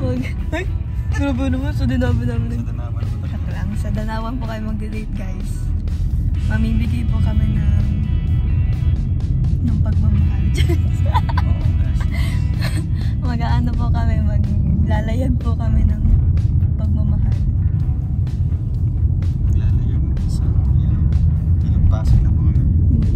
Ay, grabe naman. Sa Danawan namin. Sa Danawan po kayo mag-date, guys. Mamibigay po kami ng pagmamahal. Mag-aano po kami, maglalayag po kami ng pagmamahal. Maglalayag sa ilog Pasig na po kami.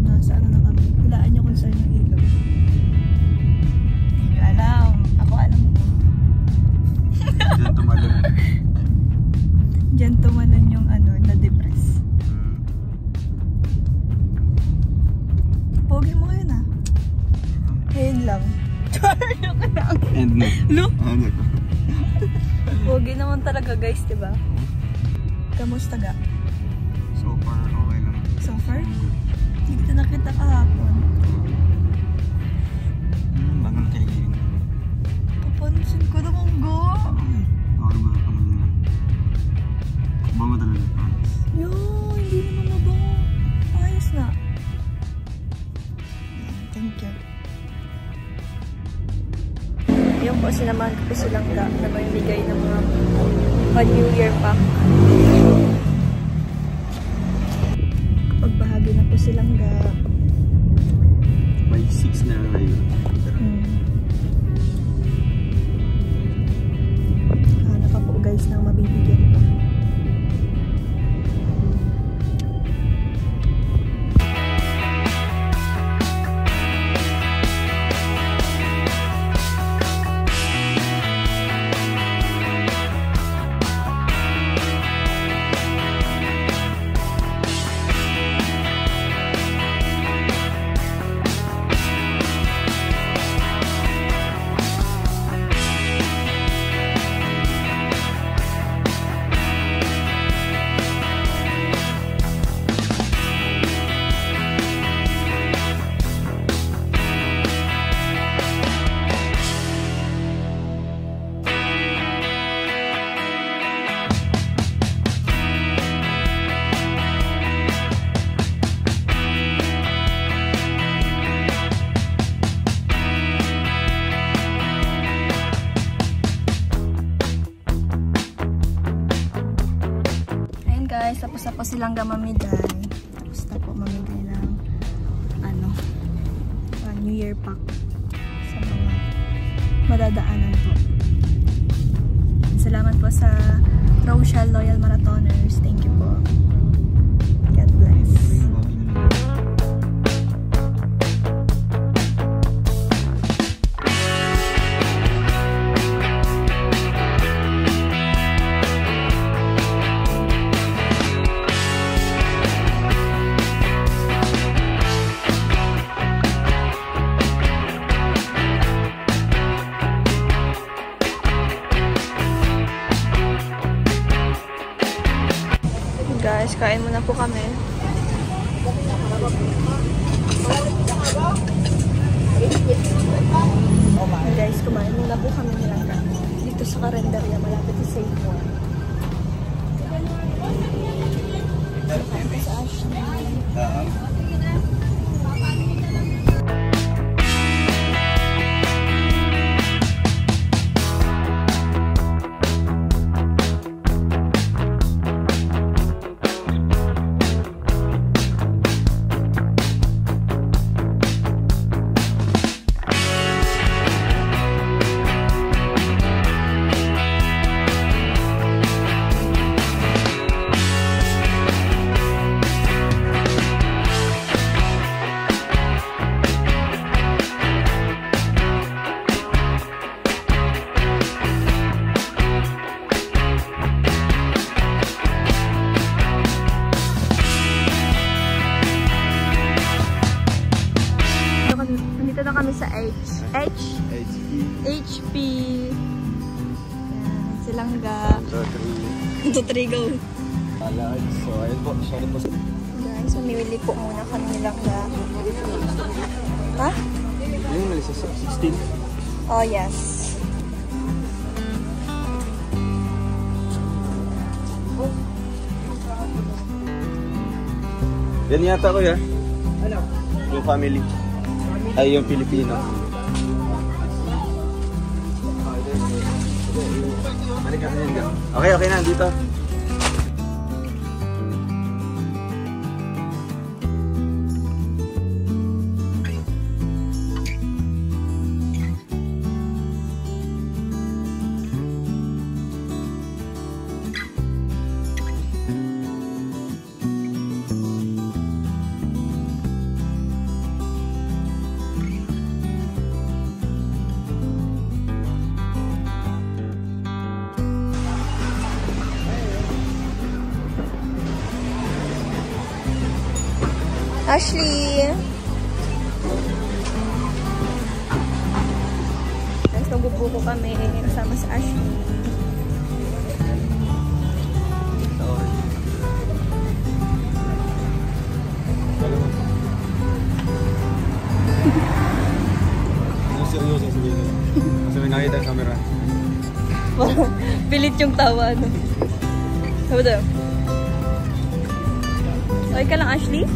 Nasa ano na kami. Hulaan nyo kung saan yung ilog. Hindi nyo alam. Ako alam ko. Diyan tumalon. Diyan tumalon yung ano, na-depress. Pogi mo yun ah. Ngayon lang. And no. Look! Pogi naman talaga guys, diba? Kamusta ga? So far, okay lang. So far? Hindi kita nakita kahapon. Bago na kaigin. Papansin ko naman ga. Ako ba na kami na. Bango talaga. Yo, hindi naman mabango. Ayos na. Thank you. Yung po, sinamahan ko po silang ga na magbigay ng mga New Year pack. Pagbahagi na po silang ga. May 6 na ngayon. Hanap pa po guys ng mabibigyan pa. Tapos na po silang gamamigay. Tapos na po mamigay ng New Year pack sa mga madadaanan po. Salamat po sa Rochelle Loyal Marathoners. Thank you po. God bless. Guys, kain muna po kami. Guys, kumain muna po kami nilang dito sa Carinderia, malapit sa Safe One. Sa Ashley. Nandito na kami sa HP. Yan, Silangga. 1, 2, 3, go. So, ayun po. Sorry po. Guys, mamimili po muna kami nilangga. Ha? Yung nalisa sa 16. Oh, yes. Yan yata ko ya. Ano? Yung family. Ay, yung Pilipino. Balik ka. Okay, okay na. Dito. Ashley! Guys, nagbubuko kami kasama sa Ashley. Seryoso sabihin. Kasi may nakita ang camera. Pilit yung tawa, ano? Sabi tayo. Okay ka lang, Ashley?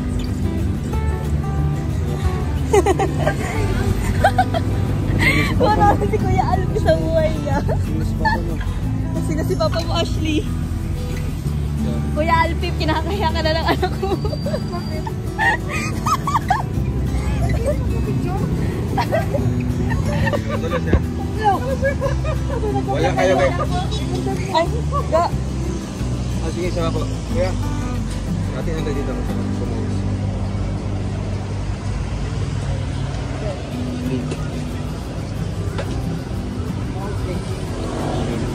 Wala si Kuya Alpi sa buhay niya. Sino si Papa mo, Ashley? Kuya Alpi, kinakaya ka na ng anak mo. Wala kayo kayo. Ay, ga. Sige, sama po. Kuya. Natin ang dito.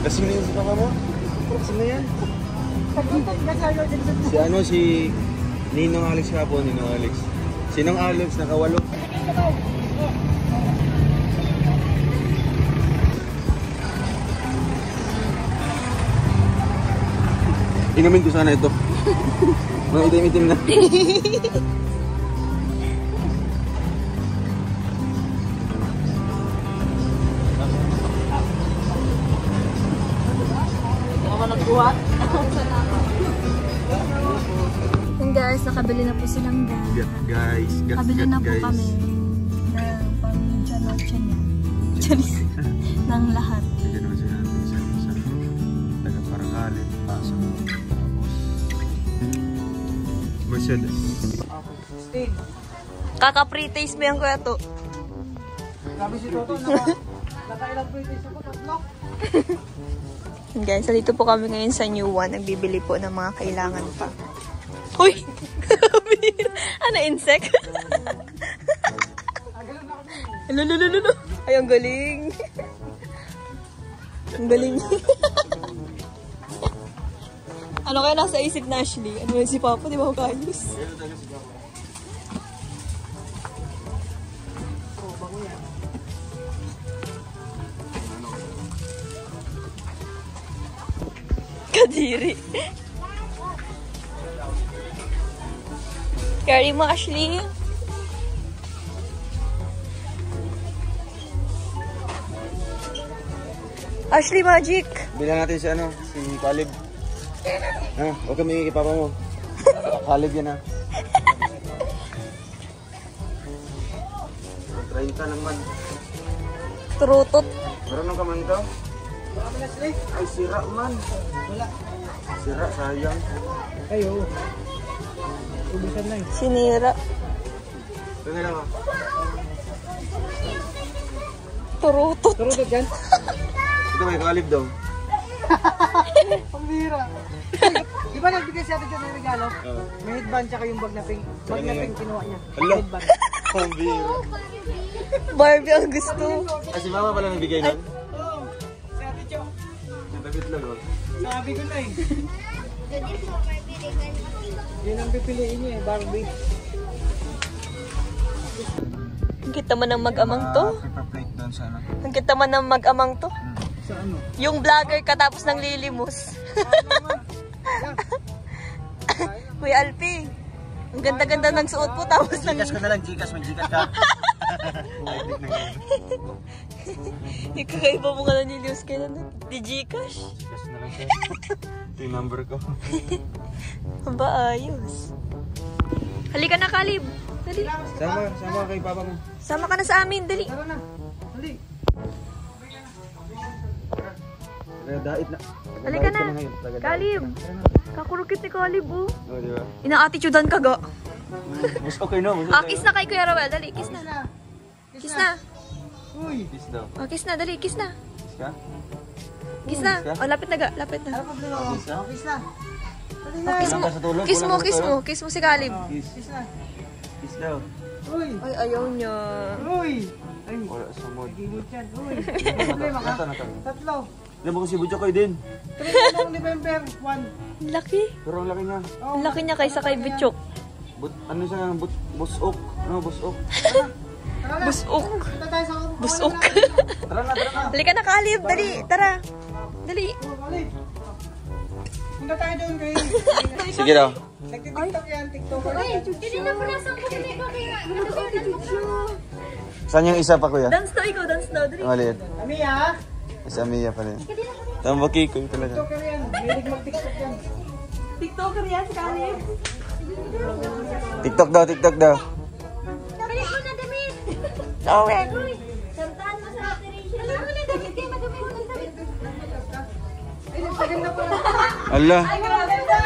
Kasi na yun si Papa mo? Kasi na yan? Si ano, si Ninong Alex ka po, Ninong Alex. Sinong Alex? Nakawalo. Inumin ko sana ito. Mga itim-itim na. Yung guys, nakabili na po silang Guys, nakabili na po kami ng pang-Janoche niya. Ng lahat. Hindi naman siya natin sa taga-Paracale, Paso, tapos Mercedes. Kaka-pre-taste mo yung kuya to. Sabi si Toto, nakailang pre-taste ako, tatlo. Guys, dito po kami ngayon sa New One. Nagbibili po ng mga kailangan pa. Uy! Ano, insect? Lululululu. Ay, ang galing. Ang galing. Ano kaya nasa isip na, Ashley? Ano yun si Papa? Di ba makayos? Kadiri. Carry mo, Ashley. Ashley Magic. Bilang natin si ano, si Caleb. Ha, huwag kami ikipapa mo. Caleb yan ha. 30 naman. Turutot. Meron ka man ito? Ay, sira man. Wala. Sira, sayang. Ayo. Ubusan na eh. Sinira. Ito na lang ha. Turutot. Turutot yan. Ito may Caleb daw. Ang bira. Di ba nagbigay si ate dyan ng regalo? May headband tsaka yung bag na pink. Bag na pink kinuha niya. Hala. Headband. Ang biro. Barbie ang gusto. Ah, si Mama pala nagbigay nun? Oo. Si ate Jo. Yung tabit lang oh. Sabi ko na eh. Yun ang pipiliin niya eh, Barbie. Ang kita man ng mag-amang to. Paper plate doon sa ano. Ang kita man ng mag-amang to. Sa ano? Yung vlogger katapos ng lilimos. Kuya Alpi. Ang ganda-ganda ng suot po tapos ng... Gcash ko na lang, Gcash. May Gcash ka. Ikakaiba mo ka na nilimus kaya na. Di Gcash. Gcash na lang siya. Ito yung number ko. Aba, ayos. Halika na, Caleb. Dali. Sama kay Papa mo. Sama ka na sa amin, dali. Tara na. Hali. Nagdait na. Halika na. Kalib. Kakurukit ni Kalib, oh. Oo, di ba? Ina-attitudean ka, ga. Mas okay no? Kiss na kay Kuya Rowel. Dali, kiss na. Kiss na. Uy! Kiss daw. Kiss na, dali, kiss na. Kiss ka? Kiss na. Lapit na, ga. Lapit na. Ano problema mo? Kiss na? Kiss na. Kiss mo. Kulang ka sa tulog? Kiss mo, Kulang ka sa kiss mo. tulog? Kiss mo si Kalib. Kiss. Kiss na. Kiss daw. Uy! Ay, ayaw niya. Uy! Ay! Wala sa mood. Gimot yan. Uy! Ano problema ka? Nata. Tatlo. Alam mo kasi budyo kayo din. Tuloy ng November 1. Laki. Pero ang laki niya. Ang laki niya kaysa kay Butchok. Ano siya? Busok. Ano? Busok. Tara na. Busok. Punta tayo sa Busok. Tara na, tara na. Halika na, Kalib. Dali, tara. Dali. Kalib. Punta tayo doon kay... Sige daw. Nagtitiktok yan. TikToker. Hindi na pala sa kulit ko kaya. Saan yung isa pa, kuya? Dance na ikaw, dance na. Dali. Maliit. Amiya! Sa Mia pala yun. Tama kikoy talaga. TikToker yan. Mahilig mag-tiktok yan. TikToker yan, si Kalib. TikTok daw, TikTok daw. Balik mo na damit. Okay. Kantahan mo sa operation. Balik mo na damit. Kaya madumi mo ng damit. Ay, nagpaganda po. Allah. Ay, grabe na.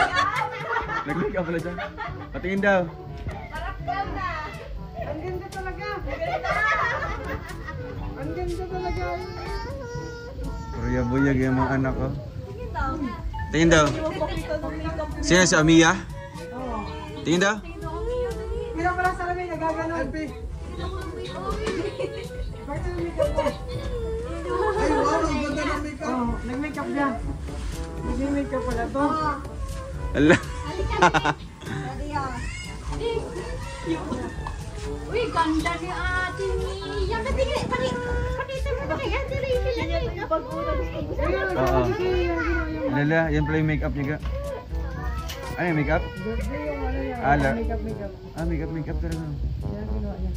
Nag-make up pala siya. Patingin daw. Parang daw na. Ang ganda talaga. Ang ganda talaga. Buyag yung mga anak ko. Tingin daw. Tingin daw. Sino si Amia? Oo. Tingin daw. Pero pala sa lamin, nagaganon. Bakit ang makeup mo? Ay, wow, ang ganda ng makeup. Oo, nag-makeup niya. Nag-makeup pala to. Allah. Uy, ganda ni Ate Mia. Patingin, pakita mo na kay Ate Rachel. Yung pag-una gusto ko. Oo. Lala, yan pala yung make-up niya. Ano yung make-up? Birthday yung ano niya. Ala. Makeup. Ah, make-up talaga. Yan, ginawa niya.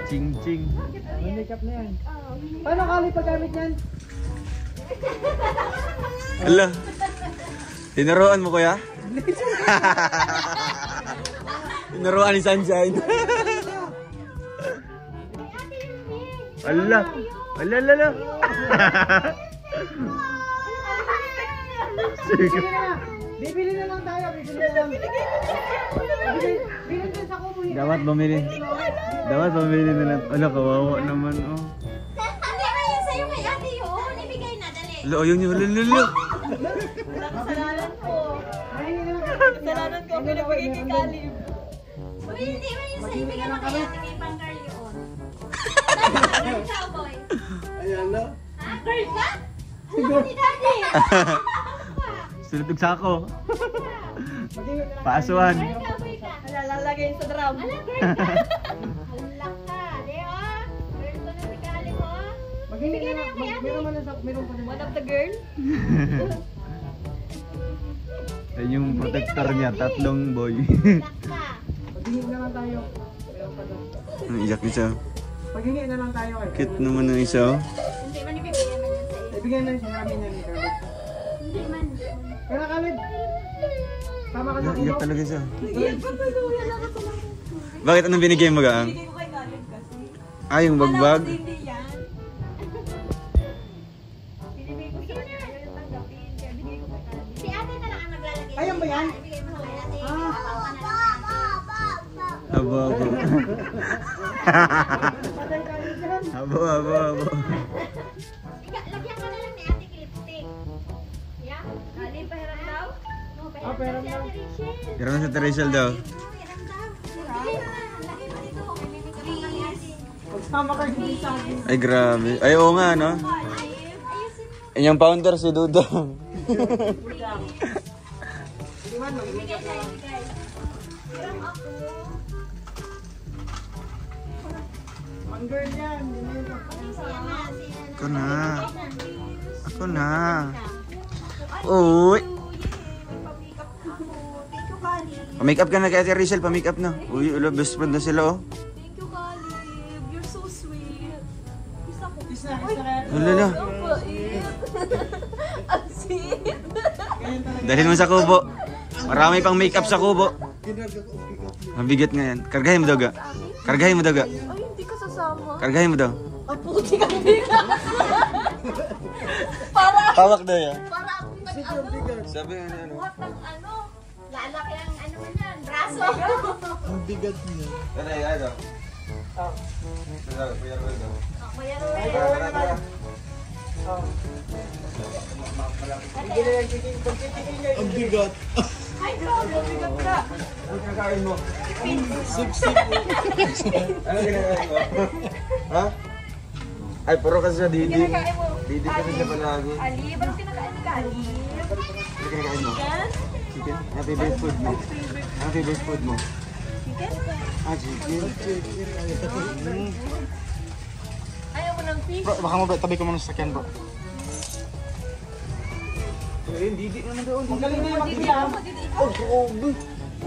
Ching-ching. May makeup na yan. Paano kali paggamit yan? Allah. Tinaruan mo, kuya? Tinaruan ni Sunshine. Allah. Allah, Allah. Sige na. Bibili na lang tayo. Bibili na lang. Bibili din sa kubo. Dapat bumili. Dapat bumili na lang. Ala, kawawa naman, oh. Hindi ba yun sa'yo kay Ate yun? Ibigay na, dali. Ala, ayun yun. Lalo. Kasalanan ko. Mahingi na lang. Kasalanan ko. Pinagbigay kay Kalib. Uy, hindi ba yun sa'yo? Ibigay mo kay Ate kay Pangkar yun. Girl ka, boy? Ayan na. Ha? Girl ka? Alam ni Daddy. Sulutog sa ako. Maghihingin na lang. Paasuhan. Girl ka, boy ka? Lalagay sa drum. Alam, girl ka? Halak ka. Di, oh. Girl ko na si Kali mo. Maghihingin na lang. Meron man na meron pa na. One of the girl. Ayun yung protector niya. Tatlong boy. Halak ka. Maghihingin na lang tayo. Meron pa na. Iyak isa. Maghingi na lang tayo eh. Cute naman ng isa, oh. Hindi man ibibigay man yan sa'yo. Ibigay na siya namin yan. Hindi man. Kaya Kalib. Tama ka na Iyak kubo. talaga siya. Bakit anong binigay mo, Gaang? Bigay ko kay Kalib kasi. Ah, yung bagbag? Hindi yan. Binibigay ko siya. Ayaw yung tanggapin. Kaya bigay ko kay Kali. Si ate na lang ang maglalagay. Ayan ba yan? Ibigay mo kay ate. Ah. Tawa na lang. Abo, abo. Patay tayo dyan. Abo, abo, abo. Lagyan ka na lang ni ate lipstick. Yeah? Kalib, pahiram daw? No, Ah, pero pero si ate Rachel. Pero na sa Teresial daw. Meron daw. Bigay mo na. Lagay mo dito. May bibigay ka ni ate. Magsama kayo hindi sa akin. Ay, grabe. Ay, oo nga, no? Ayusin mo. Yung founder, si Dudong. Iwan mo. Bigay sa'yo, bigay. Hiram ako. Ang girl yan. Siya na. Ako na. Ako na. Uy. Thank you, Kalib. Pa-makeup ka na kay Ate Rachel, pa-makeup na. Uy, ulo, best friend na sila, oh. Thank you, Kalib. You're so sweet. Kiss ako. Kiss na kaya. Ulala. Ang bait. Ang sweet. Dalhin mo sa kubo. Marami pang makeup sa kubo. Mabigat nga yan. Kargahin mo daw, Ga. Kargahin mo daw, Ga. Ay, hindi ka sasama. Kargahin mo daw. Apo. takot si Kambing. Para Hawak na yan. para akong nag-ano. Sabi nga ano. Buhat ng ano. Lalaki ang ano man yan. Braso. Ang bigat niya. Ano yan, ano? Oh. Mayroon. Oh. Sige na yan, sige. Pagsitigil niya. Ang bigat. Ay, grabe. Bigat ka. Ano kinakain mo? Ano kinakain mo? Ha? Ay, puro kasi sa Didi. Kinakain mo. Didi kasi siya palagi. Ali, ba't kinakain ka, Ali? Ano kinakain mo? Yan? Chicken? Ano favorite food mo? Ano favorite food mo? Chicken? Ah, chicken. Ayaw mo ng fish? Bro, baka tabi ko muna sa sakyan, bro. Ayun, Didi naman doon. Ang galing na yung Didi makikita. ako, didi ikaw.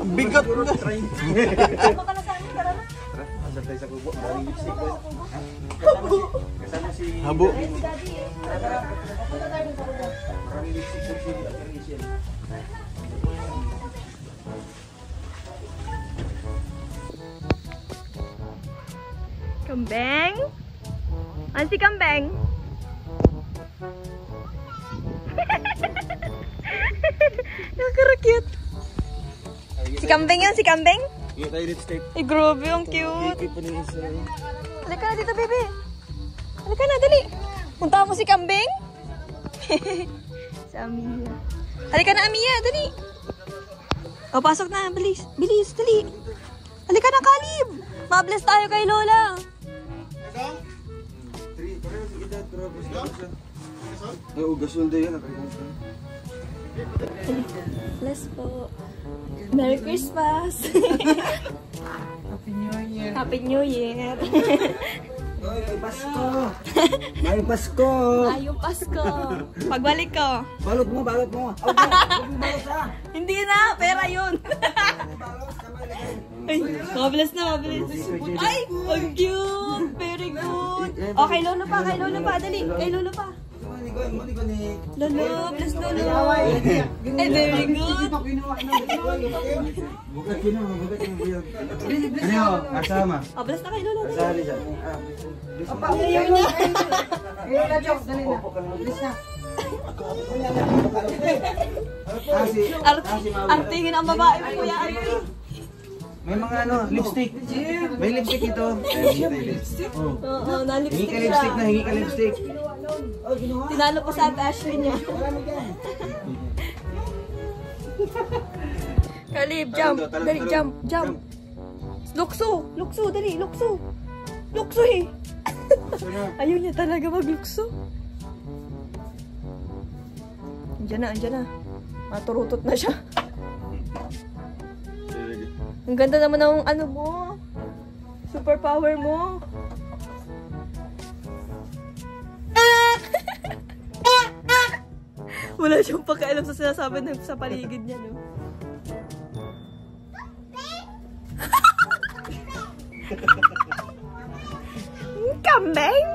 Ang bigat na. Tama ka na sa amin, tara na. Tara, asal tayo sa kubo. Maraming lipstick ko. Kasama si... Habo. Ayun si Daddy eh. Tara. Punta tayo dun sa kubo. Maraming lipstick ko si Rachel. Kambing? Ano si Kambing? Nakaka-cute. Si Kambing yun, si Kambing? Iya tayo lipstick. Ay, grabe, ang cute. Kiki pa ng isa. Halika na dito, baby. Halika na, dali. Punta mo si Kambing? Si Amia. Halika na, Amia, dali. O, pasok na. Bilis, bilis, dali. Halika na, Kalib. Mabless tayo kay Lola. Pareho si edad, pero gusto. Ay, gasol din yan. Bless po. Merry Christmas. Happy New Year. Happy New Year. Ay, Pasko. Ay, Pasko. Ayong Pasko. Pagbalik ko. Balot mo, balot mo. Oh, balot ha. Hindi na, pera yun. Ay, mabilis na, mabilis. Ay, ang cute. Very good. Okay, lolo pa, kay lolo pa. Dali, kay lolo pa. Lolo, bless lolo. Ay, very good. Bukat yun naman, bukat yung buyog. Ano yun? Asama. Oh, bless na kay lolo. Asali siya. Ayaw niya. Ayaw na, Chok. Dali na. Bilis na. Artingin ang babae mo, Kuya Arti. May mga ano, lipstick. May lipstick ito. Oo, Hingi na-lipstick ka lipstick na, siya. hingi ka lipstick. Tinalo pa sa Ate Ashley niya. Kalib, jump. Dali, jump, jump. Lukso, lukso, dali, lukso. Lukso eh. Ayaw niya talaga maglukso. Andiyan na, andiyan na. Maturutot na siya. Ang ganda naman ng ano mo. Superpower mo. Wala siyang pakialam sa sinasabi ng sa paligid niya, no? Kambing!